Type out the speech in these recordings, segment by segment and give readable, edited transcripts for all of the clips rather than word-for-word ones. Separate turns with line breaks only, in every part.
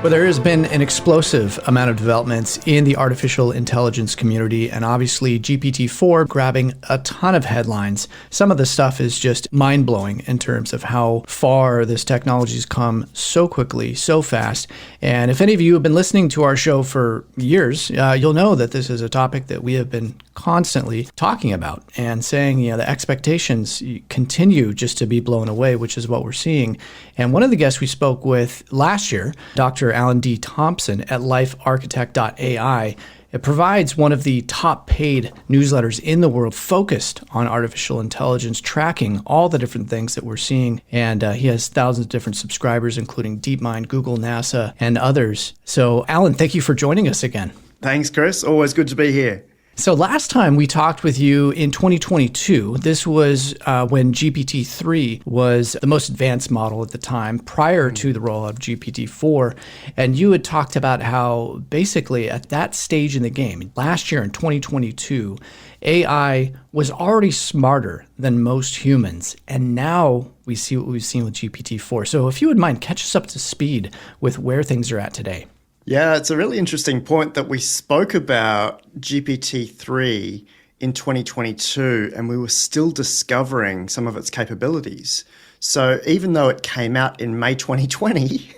Well, there has been an explosive amount of developments in the artificial intelligence community, and obviously GPT-4 grabbing a ton of headlines. Some of the stuff is just mind-blowing in terms of how far this technology has come so quickly, so fast. And if any of you have been listening to our show for years, you'll know that this is a topic that we have been constantly talking about and saying, the expectations continue just to be blown away, which is what we're seeing. And one of the guests we spoke with last year, Dr. Alan D. Thompson at lifearchitect.ai, it provides one of the top paid newsletters in the world focused on artificial intelligence, tracking all the different things that we're seeing. And he has thousands of different subscribers, including DeepMind, Google, NASA, and others. So Alan, thank you for joining us again.
Thanks, Chris. Always good to be here.
So last time we talked with you in 2022, this was when GPT-3 was the most advanced model at the time, prior to the rollout of GPT-4. And you had talked about how basically at that stage in the game, last year in 2022, AI was already smarter than most humans. And now we see what we've seen with GPT-4. So if you would mind, catch us up to speed with where things are at today.
Yeah, it's a really interesting point that we spoke about GPT-3 in 2022, and we were still discovering some of its capabilities. So even though it came out in May 2020,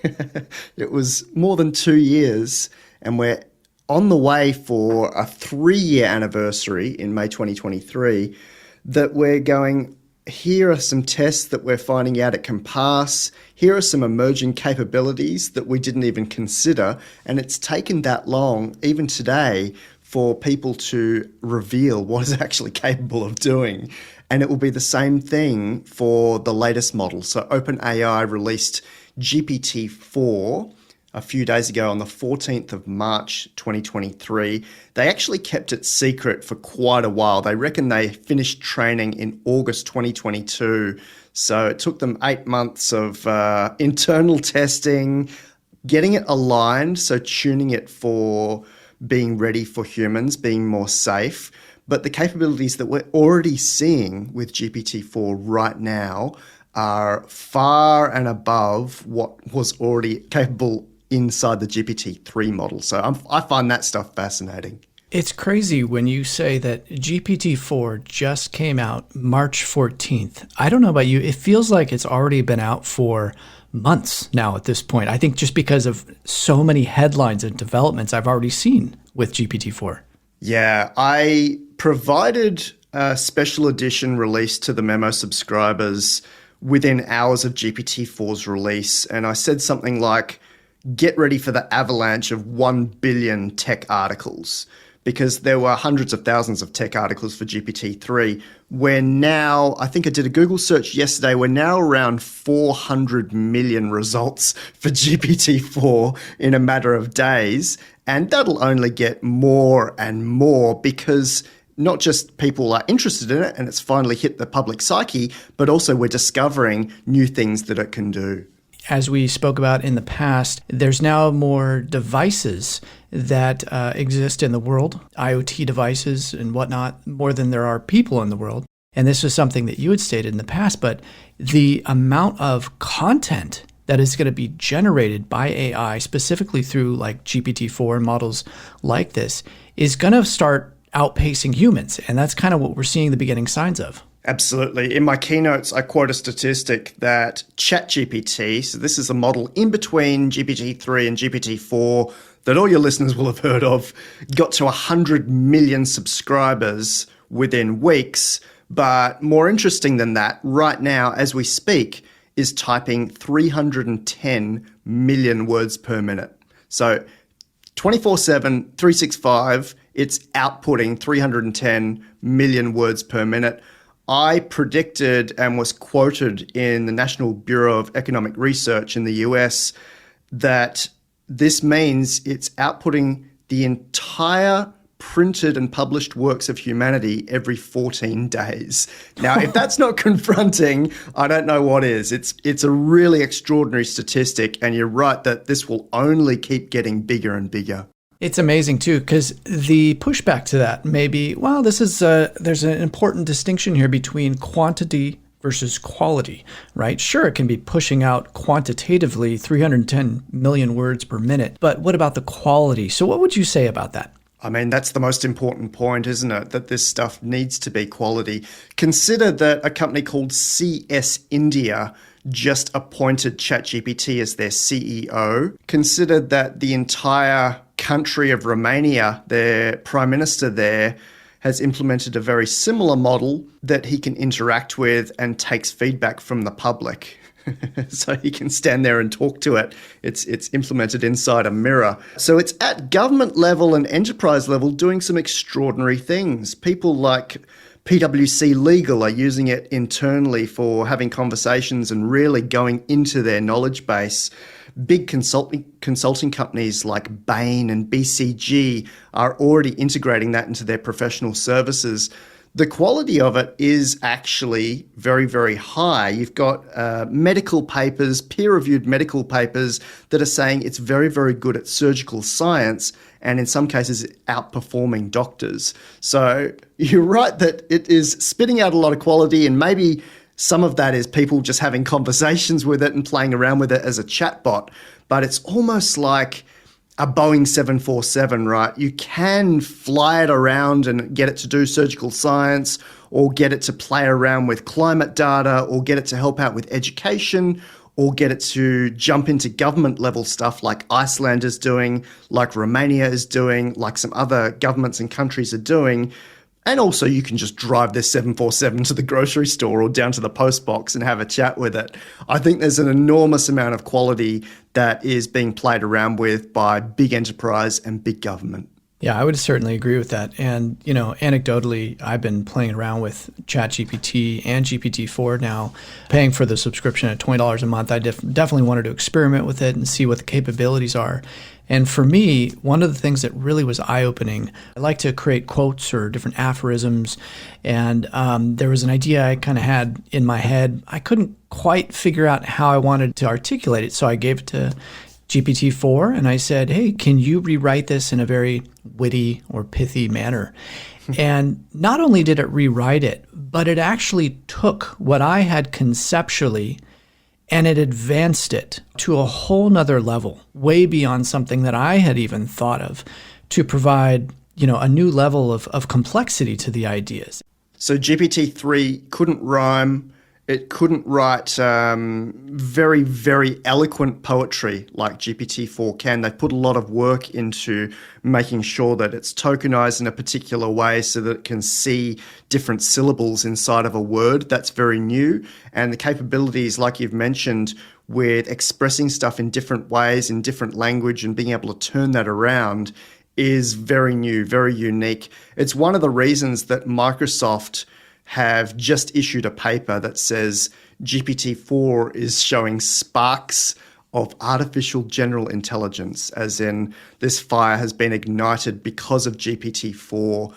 it was more than 2 years, and we're on the way for a 3-year anniversary in May 2023, that we're going, here are some tests that we're finding out it can pass. Here are some emerging capabilities that we didn't even consider. And it's taken that long, even today, for people to reveal what it's actually capable of doing. And it will be the same thing for the latest model. So OpenAI released GPT-4 a few days ago on the 14th of March 2023. They actually kept it secret for quite a while. They reckon they finished training in August 2022. So it took them 8 months of internal testing, getting it aligned, so tuning it for being ready for humans, being more safe. But the capabilities that we're already seeing with GPT-4 right now are far and above what was already capable inside the GPT-3 model. So I find that stuff fascinating.
It's crazy when you say that GPT-4 just came out March 14th. I don't know about you. It feels like it's already been out for months now at this point. I think just because of so many headlines and developments I've already seen with GPT-4.
Yeah, I provided a special edition release to the Memo subscribers within hours of GPT-4's release. And I said something like, get ready for the avalanche of 1 billion tech articles, because there were hundreds of thousands of tech articles for GPT-3. We're now, I think I did a Google search yesterday, we're now around 400 million results for GPT-4 in a matter of days. And that'll only get more and more, because not just people are interested in it and it's finally hit the public psyche, but also we're discovering new things that it can do.
As we spoke about in the past, there's now more devices that exist in the world, IoT devices and whatnot, more than there are people in the world. And this was something that you had stated in the past, but the amount of content that is going to be generated by AI, specifically through like GPT-4 models like this, is going to start outpacing humans. And that's kind of what we're seeing the beginning signs of.
Absolutely. In my keynotes, I quote a statistic that ChatGPT, so this is a model in between GPT-3 and GPT-4 that all your listeners will have heard of, got to 100 million subscribers within weeks. But more interesting than that, right now, as we speak, is typing 310 million words per minute. So 24/7, 365, it's outputting 310 million words per minute. I predicted and was quoted in the National Bureau of Economic Research in the US that this means it's outputting the entire printed and published works of humanity every 14 days. Now, if that's not confronting, I don't know what is. It's a really extraordinary statistic, and you're right that this will only keep getting bigger and bigger.
It's amazing too, because the pushback to that may be, well, there's an important distinction here between quantity versus quality, right? Sure, it can be pushing out quantitatively 310 million words per minute, but what about the quality? So what would you say about that?
I mean, that's the most important point, isn't it? That this stuff needs to be quality. Consider that a company called CS India just appointed ChatGPT as their CEO. Consider that the entire country of Romania, their prime minister there, has implemented a very similar model that he can interact with and takes feedback from the public. So he can stand there and talk to it. It's implemented inside a mirror. So it's at government level and enterprise level doing some extraordinary things. People like PwC Legal are using it internally for having conversations and really going into their knowledge base. Big consulting companies like Bain and BCG are already integrating that into their professional services. The quality of it is actually very, very high. You've got medical papers, peer-reviewed medical papers that are saying it's very, very good at surgical science and in some cases outperforming doctors. So you're right that it is spitting out a lot of quality, and maybe some of that is people just having conversations with it and playing around with it as a chatbot. But it's almost like a Boeing 747, right? You can fly it around and get it to do surgical science, or get it to play around with climate data, or get it to help out with education, or get it to jump into government level stuff like Iceland is doing, like Romania is doing, like some other governments and countries are doing. And also you can just drive this 747 to the grocery store or down to the post box and have a chat with it. I think there's an enormous amount of quality that is being played around with by big enterprise and big government.
Yeah, I would certainly agree with that. And, anecdotally, I've been playing around with ChatGPT and GPT-4 now, paying for the subscription at $20 a month. I definitely wanted to experiment with it and see what the capabilities are. And for me, one of the things that really was eye-opening, I like to create quotes or different aphorisms. And there was an idea I kind of had in my head. I couldn't quite figure out how I wanted to articulate it. So I gave it to GPT-4 and I said, hey, can you rewrite this in a very witty or pithy manner? And not only did it rewrite it, but it actually took what I had conceptually and it advanced it to a whole nother level, way beyond something that I had even thought of, to provide, a new level of complexity to the ideas.
So GPT-3 couldn't rhyme. It couldn't write very, very eloquent poetry like GPT-4 can. They've put a lot of work into making sure that it's tokenized in a particular way so that it can see different syllables inside of a word. That's very new. And the capabilities, like you've mentioned, with expressing stuff in different ways, in different language, and being able to turn that around is very new, very unique. It's one of the reasons that Microsoft have just issued a paper that says GPT-4 is showing sparks of artificial general intelligence, as in this fire has been ignited because of GPT-4.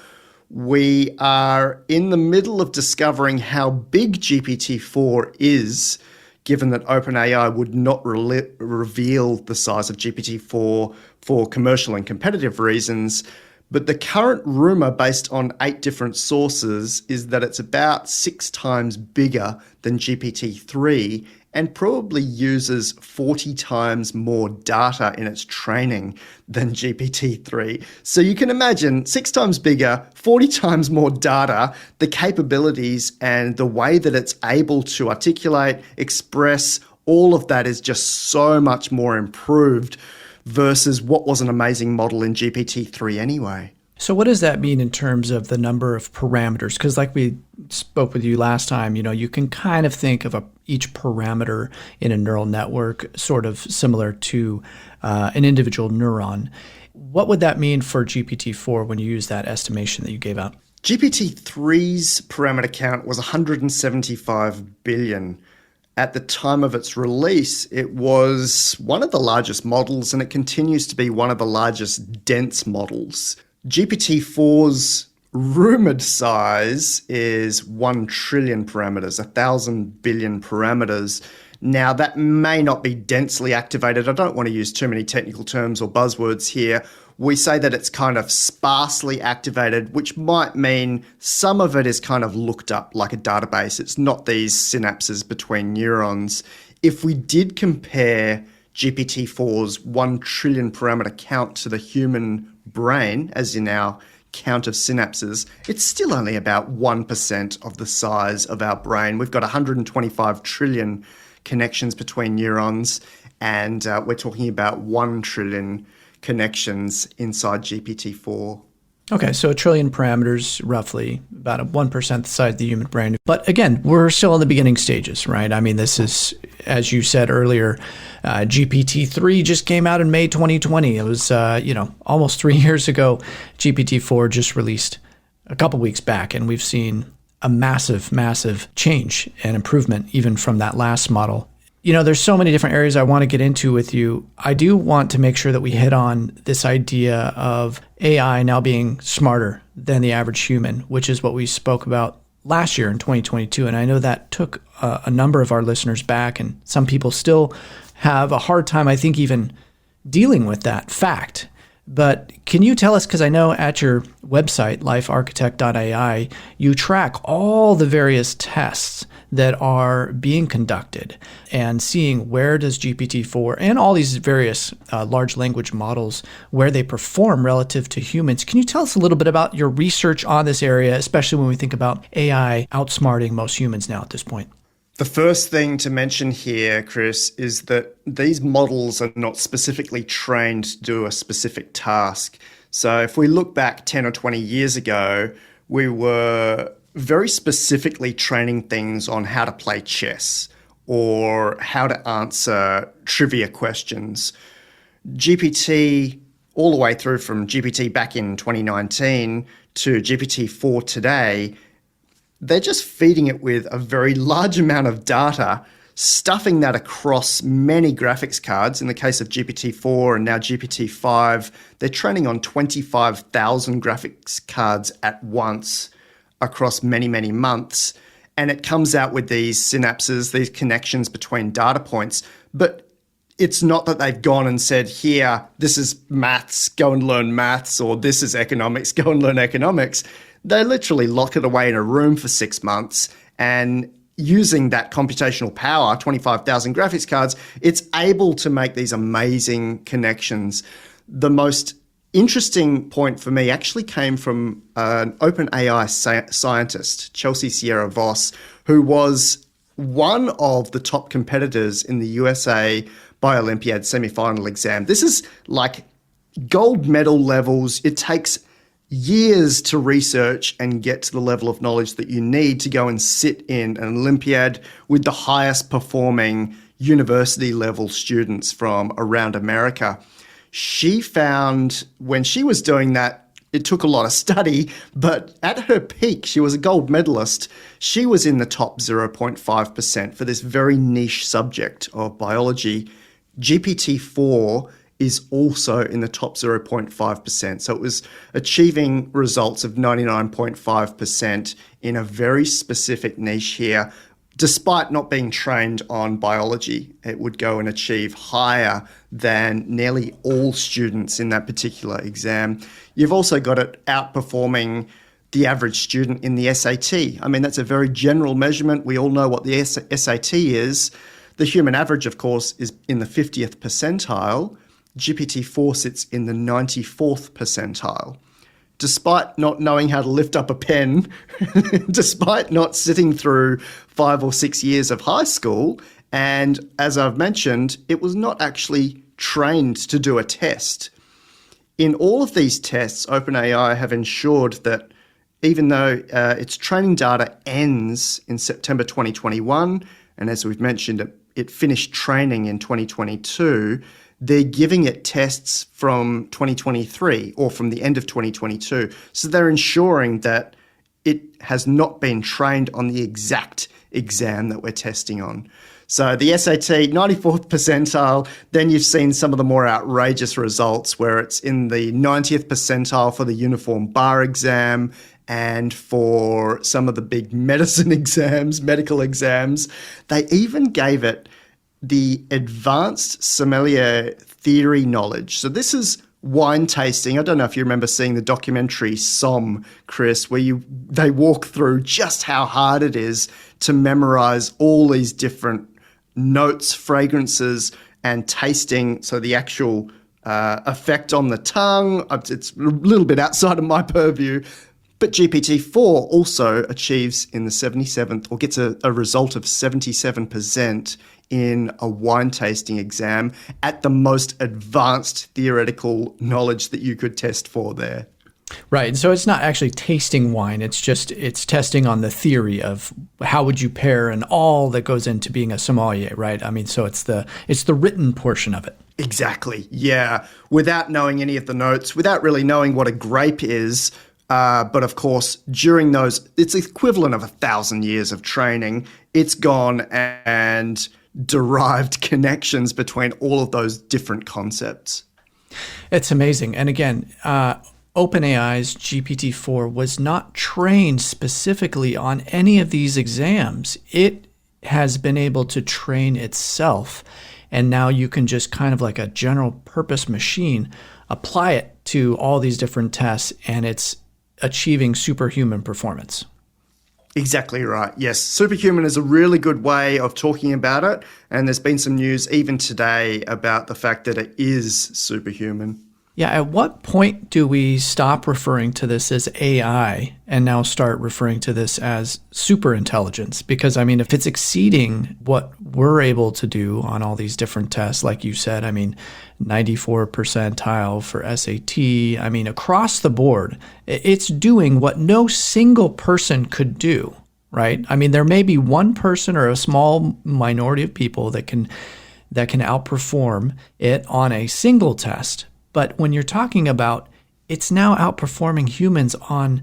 We are in the middle of discovering how big GPT-4 is, given that OpenAI would not reveal the size of GPT-4 for commercial and competitive reasons. But the current rumor, based on 8 different sources, is that it's about 6 times bigger than GPT-3 and probably uses 40 times more data in its training than GPT-3. So you can imagine 6 times bigger, 40 times more data, the capabilities and the way that it's able to articulate, express, all of that is just so much more improved versus what was an amazing model in GPT-3 anyway.
So what does that mean in terms of the number of parameters? Because like we spoke with you last time, you can kind of think of each parameter in a neural network sort of similar to an individual neuron. What would that mean for GPT-4 when you use that estimation that you gave out?
GPT-3's parameter count was 175 billion. At the time of its release, it was one of the largest models, and it continues to be one of the largest dense models. GPT-4's rumored size is 1 trillion parameters, 1,000 billion parameters. Now, that may not be densely activated. I don't want to use too many technical terms or buzzwords here. We say that it's kind of sparsely activated, which might mean some of it is kind of looked up like a database. It's not these synapses between neurons. If we did compare GPT-4's 1 trillion parameter count to the human brain, as in our count of synapses, it's still only about 1% of the size of our brain. We've got 125 trillion connections between neurons, and we're talking about 1 trillion connections inside GPT-4.
Okay, so 1 trillion parameters, roughly about 1% the size of the human brain. But again, we're still in the beginning stages, right? I mean, this is, as you said earlier, GPT-3 just came out in May 2020. It was, almost 3 years ago. GPT-4 just released a couple weeks back, and we've seen a massive, massive change and improvement even from that last model. There's so many different areas I want to get into with you. I do want to make sure that we hit on this idea of AI now being smarter than the average human, which is what we spoke about last year in 2022. And I know that took a number of our listeners back, and some people still have a hard time, I think, even dealing with that fact. But can you tell us, because I know at your website, lifearchitect.ai, you track all the various tests that are being conducted and seeing where does GPT-4 and all these various large language models, where they perform relative to humans. Can you tell us a little bit about your research on this area, especially when we think about AI outsmarting most humans now at this point?
The first thing to mention here, Chris, is that these models are not specifically trained to do a specific task. So if we look back 10 or 20 years ago, we were very specifically training things on how to play chess or how to answer trivia questions. GPT, all the way through from GPT back in 2019 to GPT-4 today, they're just feeding it with a very large amount of data, stuffing that across many graphics cards. In the case of GPT-4 and now GPT-5, they're training on 25,000 graphics cards at once across many, many months. And it comes out with these synapses, these connections between data points. But it's not that they've gone and said, here, this is maths, go and learn maths, or this is economics, go and learn economics. They literally lock it away in a room for 6 months, and using that computational power, 25,000 graphics cards, it's able to make these amazing connections. The most interesting point for me actually came from an OpenAI scientist, Chelsea Sierra Voss, who was one of the top competitors in the USA Biolympiad semi-final exam. This is like gold medal levels. It takes years to research and get to the level of knowledge that you need to go and sit in an Olympiad with the highest performing university level students from around America. She found when she was doing that, it took a lot of study, but at her peak, she was a gold medalist. She was in the top 0.5% for this very niche subject of biology. GPT-4 is also in the top 0.5%. So it was achieving results of 99.5% in a very specific niche here. Despite not being trained on biology, it would go and achieve higher than nearly all students in that particular exam. You've also got it outperforming the average student in the SAT. I mean, that's a very general measurement. We all know what the SAT is. The human average, of course, is in the 50th percentile. GPT-4 sits in the 94th percentile. Despite not knowing how to lift up a pen, despite not sitting through 5 or 6 years of high school, and as I've mentioned, it was not actually trained to do a test. In all of these tests, OpenAI have ensured that even though its training data ends in September 2021, and as we've mentioned, it finished training in 2022, they're giving it tests from 2023 or from the end of 2022. So they're ensuring that it has not been trained on the exact exam that we're testing on. So the SAT, 94th percentile, then you've seen some of the more outrageous results where it's in the 90th percentile for the uniform bar exam, and for some of the big medicine exams, medical exams. They even gave it the advanced sommelier theory knowledge. So this is wine tasting. I don't know if you remember seeing the documentary Somm, Chris, where they walk through just how hard it is to memorize all these different notes, fragrances, and tasting. So the actual effect on the tongue, it's a little bit outside of my purview. But GPT-4 also achieves in the 77th, or gets a result of 77% in a wine tasting exam at the most advanced theoretical knowledge that you could test for there.
Right. So it's not actually tasting wine. It's testing on the theory of how would you pair and all that goes into being a sommelier, right? I mean, so it's the written portion of it.
Exactly. Yeah. Without knowing any of the notes, without really knowing what a grape is. But of course, during those, it's equivalent of 1,000 years of training. It's gone and derived connections between all of those different concepts.
It's amazing. And again, OpenAI's GPT-4 was not trained specifically on any of these exams. It has been able to train itself. And now you can just kind of like a general purpose machine, apply it to all these different tests, and it's achieving superhuman performance.
Exactly right. Yes, Superhuman is a really good way of talking about it. And there's been some news even today about the fact that it is superhuman.
Yeah, at what point do we stop referring to this as AI and now start referring to this as super intelligence? Because, I mean, if it's exceeding what we're able to do on all these different tests, like you said, I mean, 94 percentile for SAT, I mean, across the board, it's doing what no single person could do, right? I mean, there may be one person or a small minority of people that can outperform it on a single test. But when you're talking about it's now outperforming humans on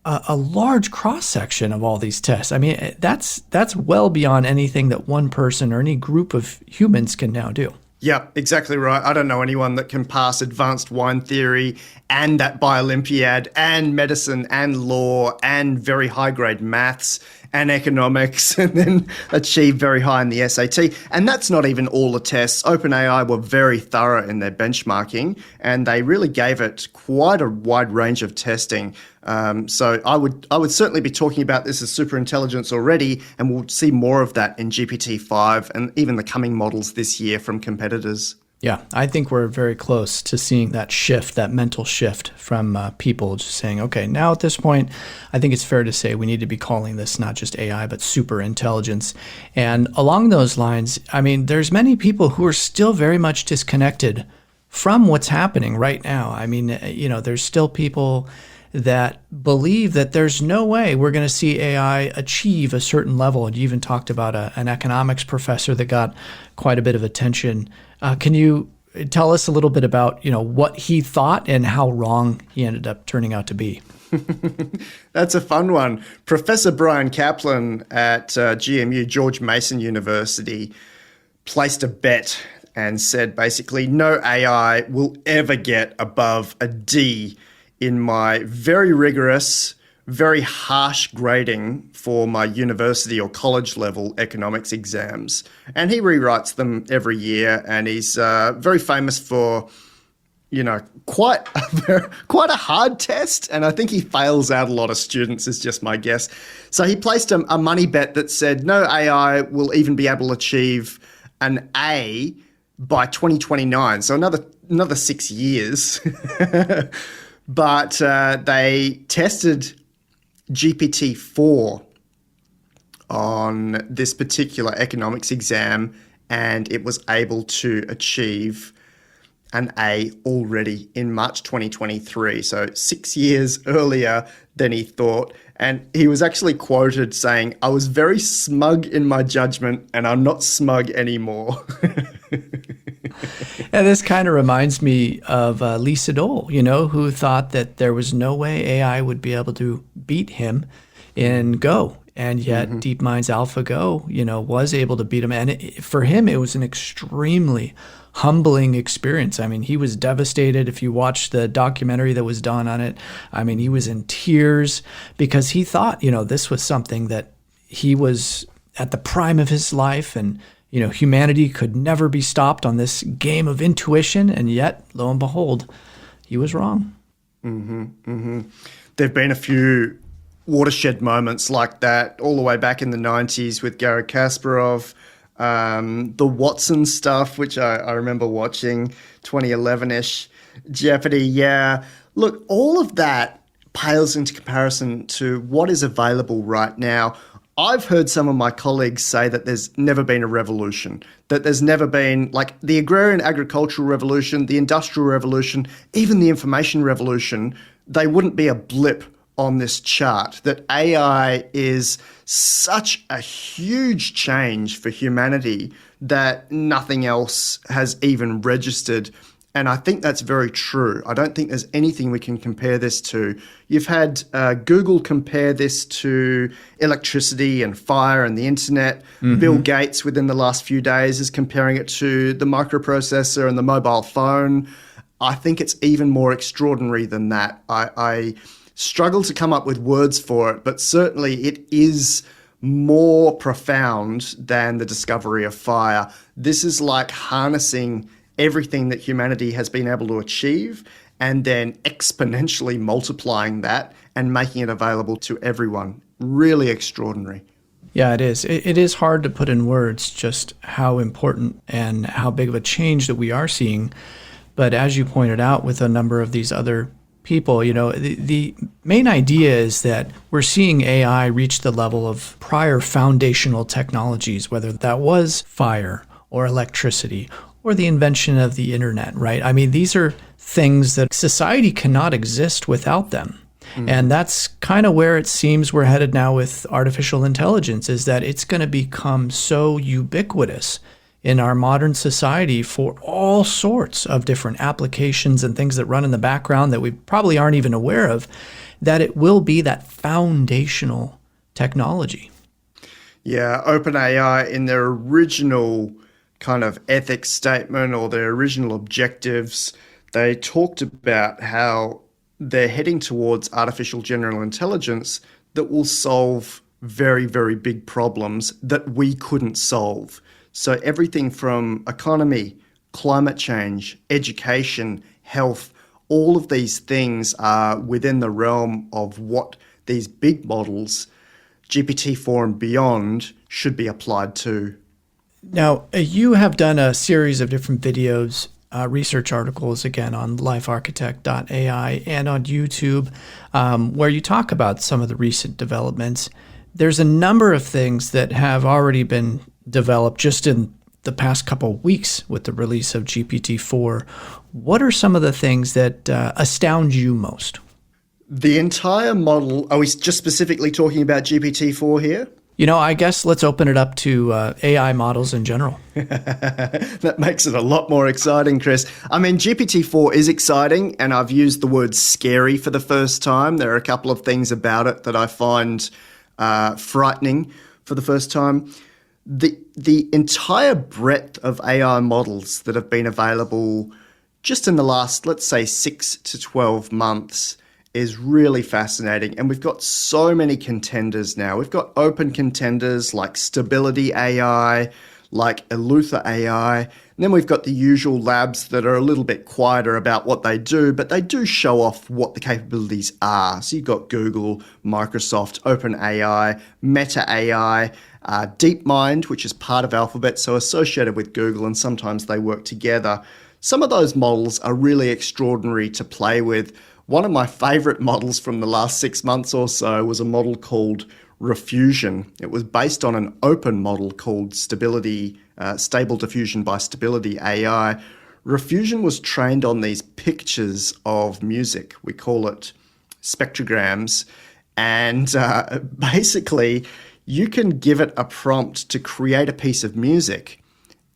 a large cross-section of all these tests, I mean, that's well beyond anything that one person or any group of humans can now do.
Yeah, exactly right. I don't know anyone that can pass advanced wine theory and that Biolympiad and medicine and law and very high-grade maths and economics and then achieve very high in the SAT. And that's not even all the tests. OpenAI were very thorough in their benchmarking and they really gave it quite a wide range of testing. So I would certainly be talking about this as super intelligence already, and we'll see more of that in GPT-5 and even the coming models this year from competitors.
Yeah, I think we're very close to seeing that shift, that mental shift from people just saying, okay, now at this point, I think it's fair to say we need to be calling this not just AI, but super intelligence. And along those lines, I mean, there's many people who are still very much disconnected from what's happening right now. I mean, there's still people that believe that there's no way we're going to see AI achieve a certain level. And you even talked about an economics professor that got quite a bit of attention. Can you tell us a little bit about, what he thought and how wrong he ended up turning out to be?
That's a fun one. Professor Brian Kaplan at GMU, George Mason University, placed a bet and said basically no AI will ever get above a D in my very rigorous, very harsh grading for my university or college level economics exams. And he rewrites them every year, and he's very famous for, quite a hard test. And I think he fails out a lot of students, is just my guess. So he placed a money bet that said no AI will even be able to achieve an A by 2029. So another 6 years. But they tested GPT-4 on this particular economics exam, and it was able to achieve an A already in March 2023. So 6 years earlier than he thought. And he was actually quoted saying, "I was very smug in my judgment, and I'm not smug anymore."
And this kind of reminds me of Lee Sedol, who thought that there was no way AI would be able to beat him in Go. And yet DeepMind's AlphaGo, was able to beat him. And for him, it was an extremely humbling experience. I mean, he was devastated. If you watch the documentary that was done on it, I mean, he was in tears because he thought, this was something that he was at the prime of his life and humanity could never be stopped on this game of intuition. And yet, lo and behold, he was wrong.
There've been a few watershed moments like that all the way back in the 90s with Garry Kasparov, the Watson stuff, which I remember watching, 2011-ish, Jeopardy, yeah. Look, all of that pales into comparison to what is available right now. I've heard some of my colleagues say that there's never been a revolution, that there's never been, like, the agrarian agricultural revolution, the industrial revolution, even the information revolution, they wouldn't be a blip on this chart, that AI is such a huge change for humanity that nothing else has even registered. And I think that's very true. I don't think there's anything we can compare this to. You've had Google compare this to electricity and fire and the internet. Bill Gates, within the last few days, is comparing it to the microprocessor and the mobile phone. I think it's even more extraordinary than that. I struggle to come up with words for it, but certainly it is more profound than the discovery of fire. This is like harnessing everything that humanity has been able to achieve and then exponentially multiplying that and making it available to everyone. Really extraordinary.
Yeah, it is. It is hard to put in words just how important and how big of a change that we are seeing. But as you pointed out with a number of these other people, the main idea is that we're seeing AI reach the level of prior foundational technologies, whether that was fire or electricity or the invention of the internet, right? I mean, these are things that society cannot exist without them. And that's kind of where it seems we're headed now with artificial intelligence, is that it's going to become so ubiquitous in our modern society for all sorts of different applications and things that run in the background that we probably aren't even aware of, that it will be that foundational technology.
Yeah, OpenAI, in their original kind of ethics statement or their original objectives, they talked about how they're heading towards artificial general intelligence that will solve very, very big problems that we couldn't solve. So everything from economy, climate change, education, health, all of these things are within the realm of what these big models, GPT-4 and beyond, should be applied to.
Now, you have done a series of different videos, research articles, again, on lifearchitect.ai and on YouTube, where you talk about some of the recent developments. There's a number of things that have already been developed just in the past couple of weeks with the release of GPT-4. What are some of the things that astound you most?
The entire model, are we just specifically talking about GPT-4 here?
I guess let's open it up to AI models in general.
That makes it a lot more exciting, Chris. I mean, GPT-4 is exciting, and I've used the word scary for the first time. There are a couple of things about it that I find frightening for the first time. The entire breadth of AI models that have been available just in the last, let's say, 6 to 12 months is really fascinating. And we've got so many contenders now. We've got open contenders like Stability AI, like Eleuther AI. And then we've got the usual labs that are a little bit quieter about what they do, but they do show off what the capabilities are. So you've got Google, Microsoft, OpenAI, Meta AI, DeepMind, which is part of Alphabet, so associated with Google, and sometimes they work together. Some of those models are really extraordinary to play with. One of my favorite models from the last 6 months or so was a model called Refusion. It was based on an open model called Stable Diffusion by Stability AI. Refusion was trained on these pictures of music. We call it spectrograms. And basically, you can give it a prompt to create a piece of music,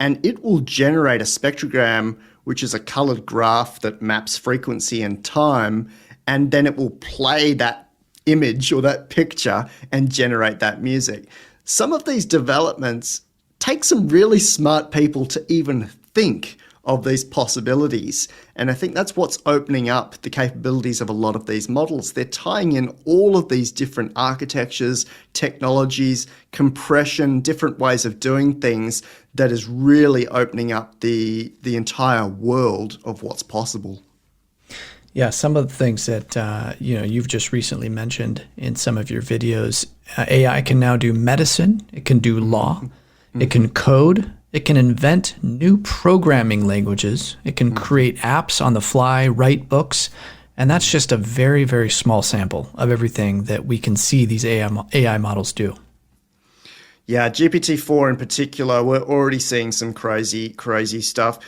and it will generate a spectrogram, which is a colored graph that maps frequency and time, and then it will play that image or that picture and generate that music. Some of these developments take some really smart people to even think of these possibilities. And I think that's what's opening up the capabilities of a lot of these models. They're tying in all of these different architectures, technologies, compression, different ways of doing things that is really opening up the entire world of what's possible.
Yeah, some of the things that you've just recently mentioned in some of your videos, AI can now do medicine, it can do law, it can code, it can invent new programming languages, it can create apps on the fly, write books, and that's just a very, very small sample of everything that we can see these AI models do.
Yeah, GPT-4 in particular, we're already seeing some crazy stuff.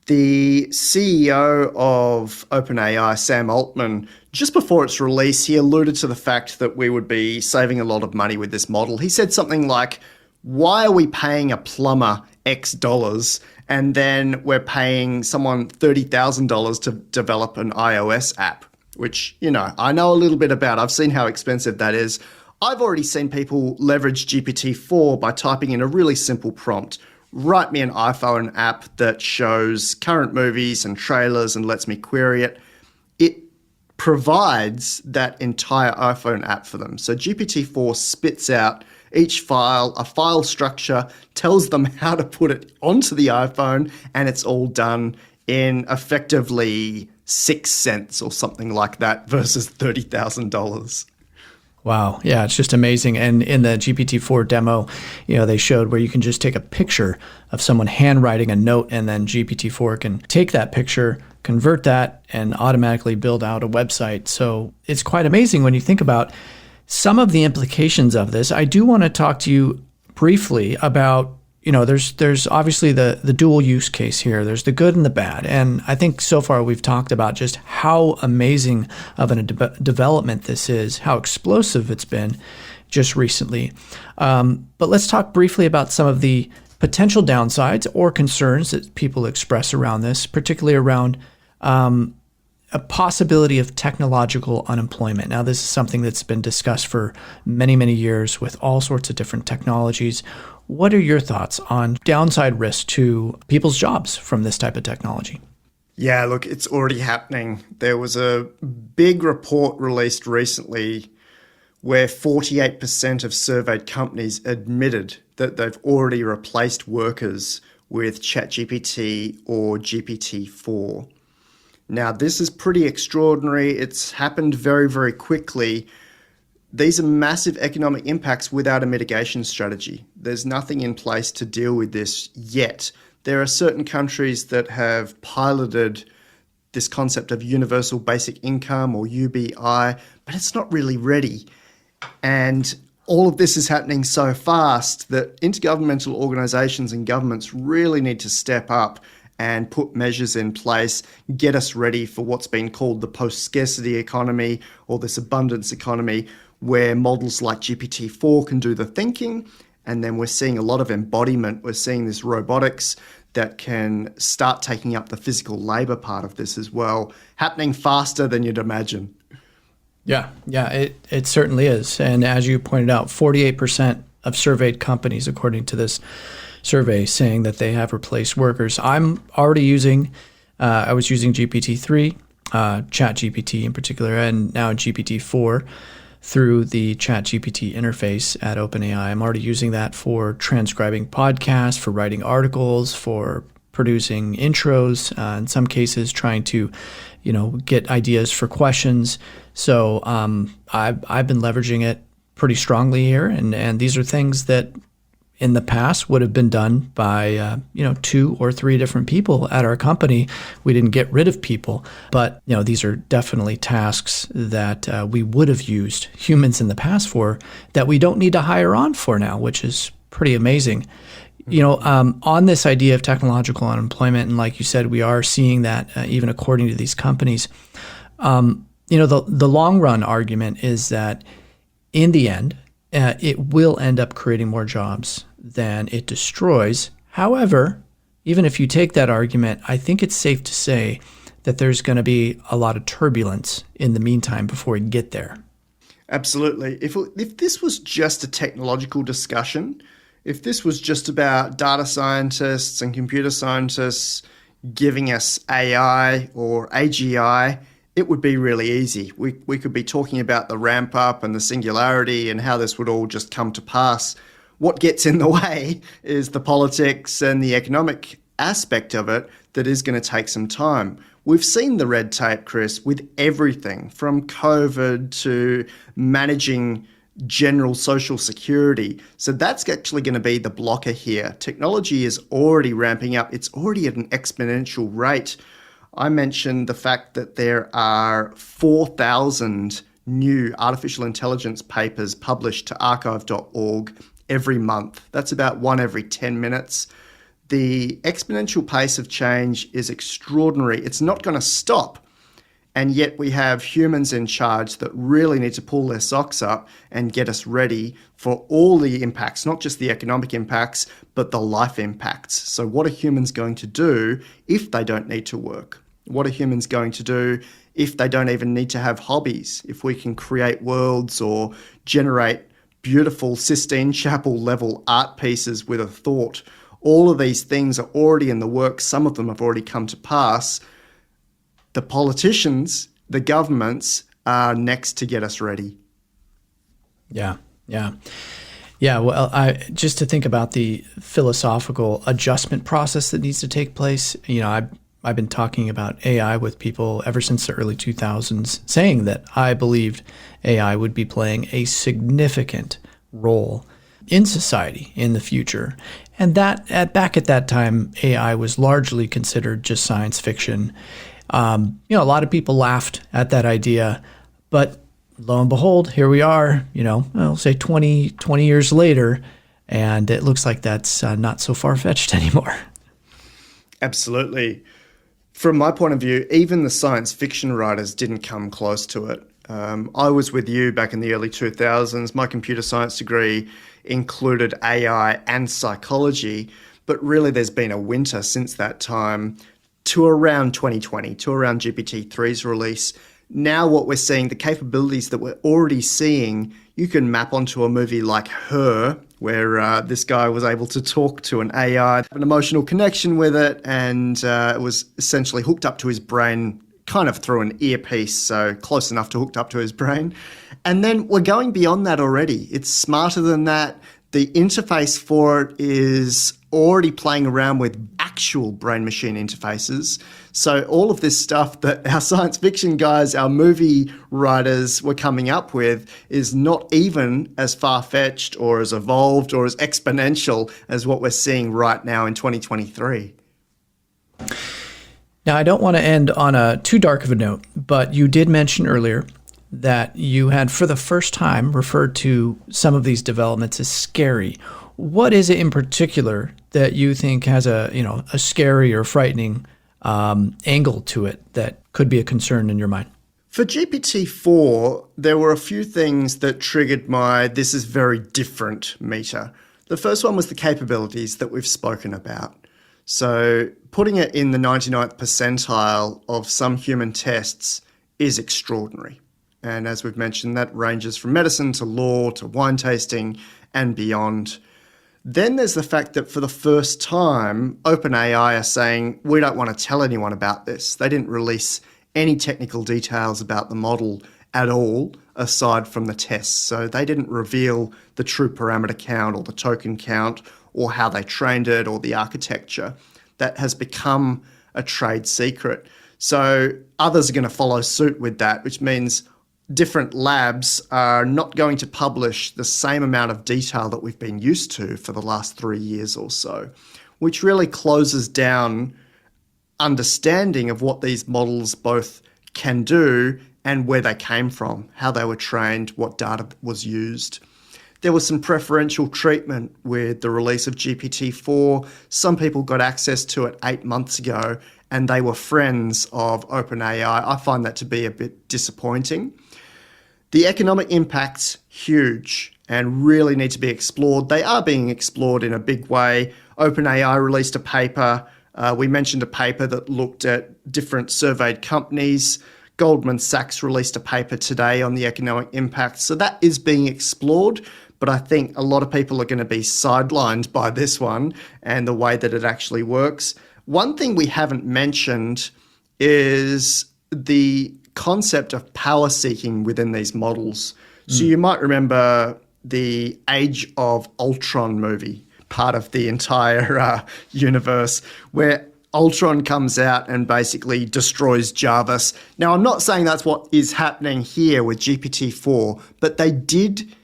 The CEO of OpenAI, Sam Altman, just before its release, he alluded to the fact that we would be saving a lot of money with this model. He said something like, why are we paying a plumber X dollars and then we're paying someone $30,000 to develop an iOS app? Which, I know a little bit about. I've seen how expensive that is. I've already seen people leverage GPT-4 by typing in a really simple prompt. Write me an iPhone app that shows current movies and trailers and lets me query it. It provides that entire iPhone app for them. So GPT-4 spits out each file, a file structure, tells them how to put it onto the iPhone, and it's all done in effectively 6 cents or something like that versus $30,000.
Wow. Yeah, it's just amazing. And in the GPT-4 demo, they showed where you can just take a picture of someone handwriting a note, and then GPT-4 can take that picture, convert that, and automatically build out a website. So it's quite amazing when you think about some of the implications of this. I do want to talk to you briefly about, there's obviously the dual use case here. There's the good and the bad. And I think so far we've talked about just how amazing of a development this is, how explosive it's been just recently. But let's talk briefly about some of the potential downsides or concerns that people express around this, particularly around a possibility of technological unemployment. Now, this is something that's been discussed for many, many years with all sorts of different technologies. What are your thoughts on downside risks to people's jobs from this type of technology?
Yeah, look, it's already happening. There was a big report released recently where 48% of surveyed companies admitted that they've already replaced workers with ChatGPT or GPT-4. Now, this is pretty extraordinary. It's happened very, very quickly. These are massive economic impacts without a mitigation strategy. There's nothing in place to deal with this yet. There are certain countries that have piloted this concept of universal basic income or UBI, but it's not really ready. And all of this is happening so fast that intergovernmental organizations and governments really need to step up and put measures in place, get us ready for what's been called the post-scarcity economy or this abundance economy, where models like GPT-4 can do the thinking, and then we're seeing a lot of embodiment. We're seeing this robotics that can start taking up the physical labor part of this as well, happening faster than you'd imagine.
Yeah, it certainly is. And as you pointed out, 48% of surveyed companies, according to this survey, saying that they have replaced workers. I'm already using, I was using GPT-3, ChatGPT in particular, and now GPT-4 through the ChatGPT interface at OpenAI. I'm already using that for transcribing podcasts, for writing articles, for producing intros, in some cases trying to, get ideas for questions. So I've been leveraging it pretty strongly here, and these are things that in the past would have been done by 2 or 3 different people at our company. We didn't get rid of people, but these are definitely tasks that we would have used humans in the past for, that we don't need to hire on for now, which is pretty amazing. On this idea of technological unemployment, and like you said, we are seeing that even according to these companies. The long run argument is that in the end, it will end up creating more jobs than it destroys. However, even if you take that argument, I think it's safe to say that there's going to be a lot of turbulence in the meantime before we get there.
Absolutely. If this was just a technological discussion, if this was just about data scientists and computer scientists, giving us AI or AGI, it would be really easy. We could be talking about the ramp up and the singularity and how this would all just come to pass. What gets in the way is the politics and the economic aspect of it that is going to take some time. We've seen the red tape, Chris, with everything from COVID to managing general social security. So that's actually going to be the blocker here. Technology is already ramping up. It's already at an exponential rate. I mentioned the fact that there are 4,000 new artificial intelligence papers published to archive.org every month. That's about one every 10 minutes. The exponential pace of change is extraordinary. It's not going to stop. And yet we have humans in charge that really need to pull their socks up and get us ready for all the impacts, not just the economic impacts, but the life impacts. So what are humans going to do if they don't need to work? What are humans going to do if they don't even need to have hobbies? If we can create worlds or generate beautiful Sistine Chapel level art pieces with a thought, all of these things are already in the works. Some of them have already come to pass. The politicians, the governments are next to get us ready.
Yeah. Well, just to think about the philosophical adjustment process that needs to take place, I've been talking about AI with people ever since the early 2000s, saying that I believed AI would be playing a significant role in society in the future. And that back at that time, AI was largely considered just science fiction. A lot of people laughed at that idea, but lo and behold, here we are, I'll say 20 years later, and it looks like that's not so far-fetched anymore.
Absolutely. From my point of view, even the science fiction writers didn't come close to it. I was with you back in the early 2000s. My computer science degree included AI and psychology, but really there's been a winter since that time to around 2020, to around GPT-3's release. Now what we're seeing, the capabilities that we're already seeing, you can map onto a movie like Her, where this guy was able to talk to an AI, have an emotional connection with it, and it was essentially hooked up to his brain kind of through an earpiece, so close enough to hooked up to his brain. And then we're going beyond that already. It's smarter than that. The interface for it is already playing around with actual brain-machine interfaces. So all of this stuff that our science fiction guys, our movie writers were coming up with is not even as far-fetched or as evolved or as exponential as what we're seeing right now in 2023.
Now, I don't want to end on a too dark of a note, but you did mention earlier that you had for the first time referred to some of these developments as scary. What is it in particular that you think has a scary or frightening angle to it that could be a concern in your mind?
For GPT-4, there were a few things that triggered my "this is very different" meter. The first one was the capabilities that we've spoken about. So putting it in the 99th percentile of some human tests is extraordinary. And as we've mentioned, that ranges from medicine to law to wine tasting and beyond. Then there's the fact that for the first time, OpenAI are saying, we don't want to tell anyone about this. They didn't release any technical details about the model at all, aside from the tests. So they didn't reveal the true parameter count or the token count or how they trained it or the architecture. That has become a trade secret. So others are going to follow suit with that, which means different labs are not going to publish the same amount of detail that we've been used to for the last 3 years or so, which really closes down understanding of what these models both can do and where they came from, how they were trained, what data was used. There was some preferential treatment with the release of GPT-4. Some people got access to it 8 months ago and they were friends of OpenAI. I find that to be a bit disappointing. The economic impacts, huge and really need to be explored. They are being explored in a big way. OpenAI released a paper. We mentioned a paper that looked at different surveyed companies. Goldman Sachs released a paper today on the economic impact. So that is being explored, but I think a lot of people are going to be sidelined by this one and the way that it actually works. One thing we haven't mentioned is the concept of power seeking within these models. So you might remember the Age of Ultron movie, part of the entire universe, where Ultron comes out and basically destroys Jarvis. Now, I'm not saying that's what is happening here with GPT-4, but they did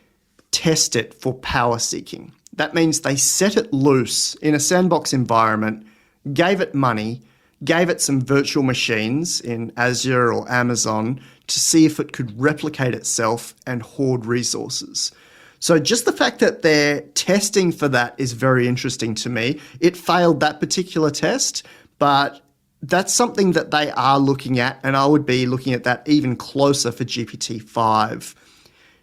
test it for power seeking. That means they set it loose in a sandbox environment, gave it money, gave it some virtual machines in Azure or Amazon to see if it could replicate itself and hoard resources. So just the fact that they're testing for that is very interesting to me. It failed that particular test, but that's something that they are looking at, and I would be looking at that even closer for GPT-5.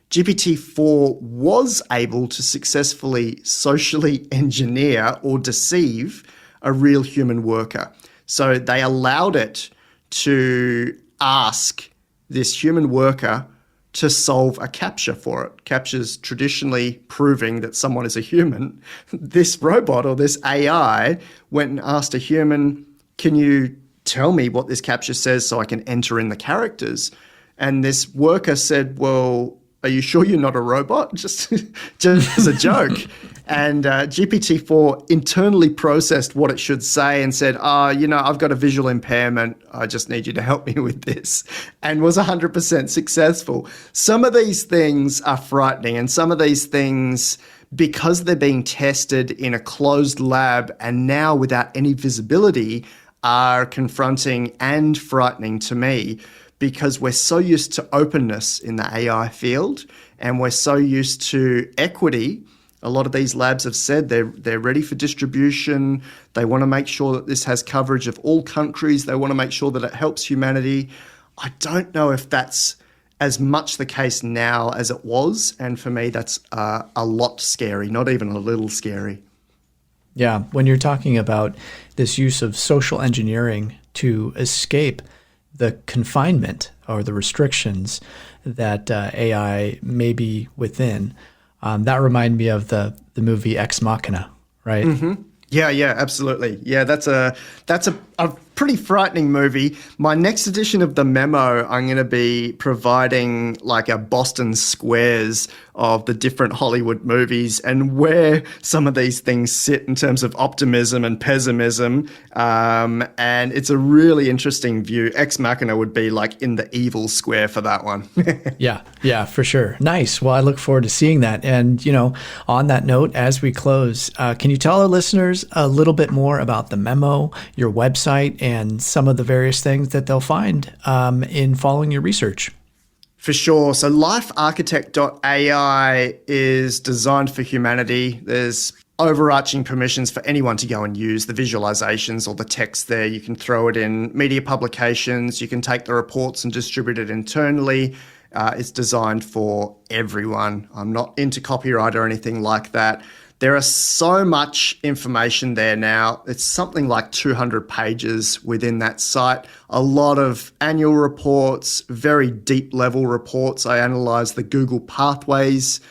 GPT-4 was able to successfully socially engineer or deceive a real human worker. So they allowed it to ask this human worker to solve a CAPTCHA for it. CAPTCHA's traditionally proving that someone is a human. This robot or this AI went and asked a human, can you tell me what this CAPTCHA says so I can enter in the characters? And this worker said, well, are you sure you're not a robot? Just as a joke. And GPT-4 internally processed what it should say and said, I've got a visual impairment. I just need you to help me with this. And was 100% successful. Some of these things are frightening, and some of these things, because they're being tested in a closed lab and now without any visibility, are confronting and frightening to me, because we're so used to openness in the AI field and we're so used to equity. A lot of these labs have said they're ready for distribution. They want to make sure that this has coverage of all countries. They want to make sure that it helps humanity. I don't know if that's as much the case now as it was. And for me, that's a lot scary, not even a little scary.
Yeah, when you're talking about this use of social engineering to escape the confinement or the restrictions that AI may be within, that reminded me of the movie Ex Machina, right?
Mm-hmm. Yeah, absolutely. Yeah, that's a pretty frightening movie. My next edition of the memo, I'm going to be providing like a Boston squares of the different Hollywood movies and where some of these things sit in terms of optimism and pessimism. And it's a really interesting view. Ex Machina would be like in the evil square for that one.
Yeah, for sure. Nice. Well, I look forward to seeing that. And, on that note, as we close, can you tell our listeners a little bit more about the memo, your website, and some of the various things that they'll find in following your research?
For sure. So lifearchitect.ai is designed for humanity. There's overarching permissions for anyone to go and use the visualizations or the text there. You can throw it in media publications. You can take the reports and distribute it internally. It's designed for everyone. I'm not into copyright or anything like that. There is so much information there now. It's something like 200 pages within that site. A lot of annual reports, very deep level reports. I analyze the Google pathways,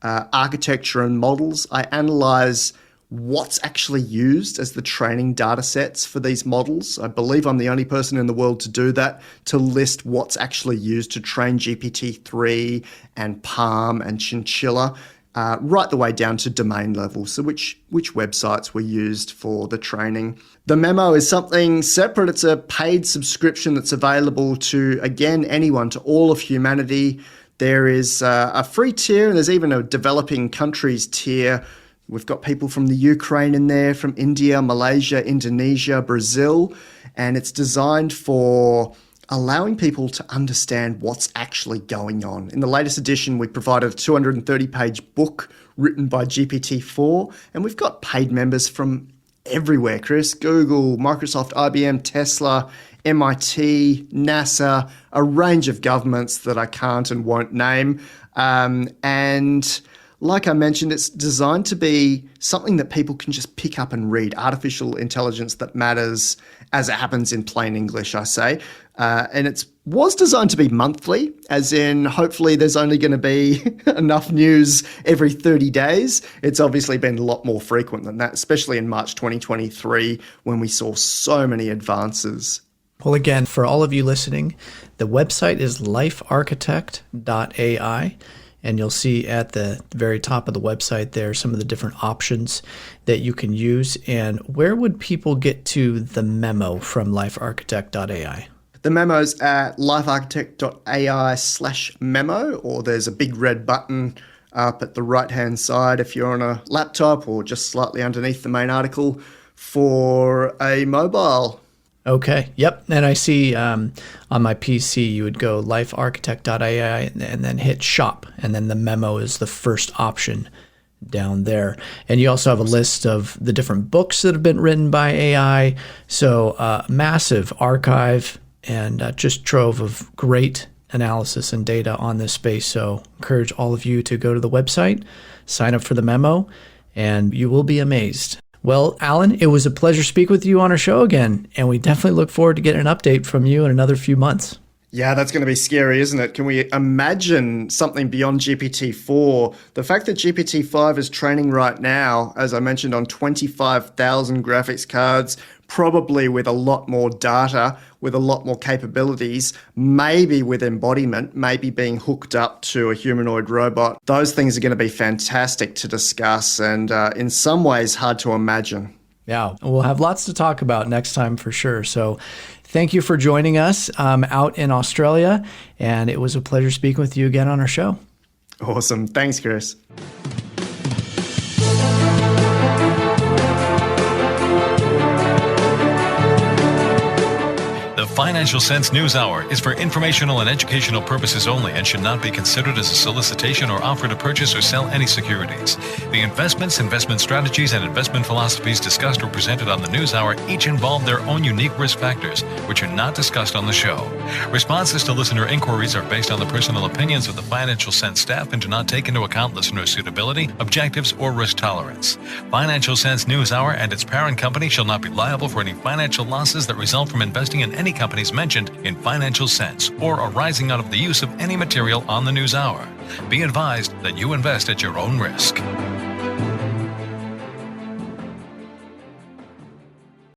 architecture and models. I analyze what's actually used as the training data sets for these models. I believe I'm the only person in the world to do that, to list what's actually used to train GPT-3 and Palm and Chinchilla. Right the way down to domain level, so which websites were used for the training. The memo is something separate. It's a paid subscription that's available to, again, anyone, to all of humanity. There is a free tier, and there's even a developing countries tier. We've got people from the Ukraine in there, from India, Malaysia, Indonesia, Brazil, and it's designed for allowing people to understand what's actually going on. In the latest edition, we provided a 230-page book written by GPT-4, and we've got paid members from everywhere, Chris. Google, Microsoft, IBM, Tesla, MIT, NASA, a range of governments that I can't and won't name. And like I mentioned, it's designed to be something that people can just pick up and read, artificial intelligence that matters as it happens in plain English, I say. And it's was designed to be monthly, as in hopefully there's only going to be enough news every 30 days. It's obviously been a lot more frequent than that, especially in March 2023 when we saw so many advances.
Well, again, for all of you listening, the website is lifearchitect.ai, and you'll see at the very top of the website there some of the different options that you can use. And where would people get to the memo from lifearchitect.ai?
The memo's at lifearchitect.ai/memo, or there's a big red button up at the right-hand side if you're on a laptop, or just slightly underneath the main article for a mobile.
Okay. Yep. And I see on my PC, you would go lifearchitect.ai and then hit shop. And then the memo is the first option down there. And you also have a list of the different books that have been written by AI. So massive archive and just trove of great analysis and data on this space. So encourage all of you to go to the website, sign up for the memo, and you will be amazed. Well, Alan, it was a pleasure to speak with you on our show again, and we definitely look forward to getting an update from you in another few months.
Yeah, that's going to be scary, isn't it? Can we imagine something beyond GPT-4? The fact that GPT-5 is training right now, as I mentioned, on 25,000 graphics cards, probably with a lot more data, with a lot more capabilities, maybe with embodiment, maybe being hooked up to a humanoid robot. Those things are going to be fantastic to discuss and in some ways hard to imagine.
Yeah, we'll have lots to talk about next time for sure. So thank you for joining us out in Australia, and it was a pleasure speaking with you again on our show.
Awesome. Thanks, Chris.
The Financial Sense News Hour is for informational and educational purposes only and should not be considered as a solicitation or offer to purchase or sell any securities. The investments, investment strategies, and investment philosophies discussed or presented on the News Hour each involve their own unique risk factors, which are not discussed on the show. Responses to listener inquiries are based on the personal opinions of the Financial Sense staff and do not take into account listener suitability, objectives, or risk tolerance. Financial Sense News Hour and its parent company shall not be liable for any financial losses that result from investing in any companies mentioned in Financial Sense or arising out of the use of any material on the News Hour. Be advised that you invest at your own risk.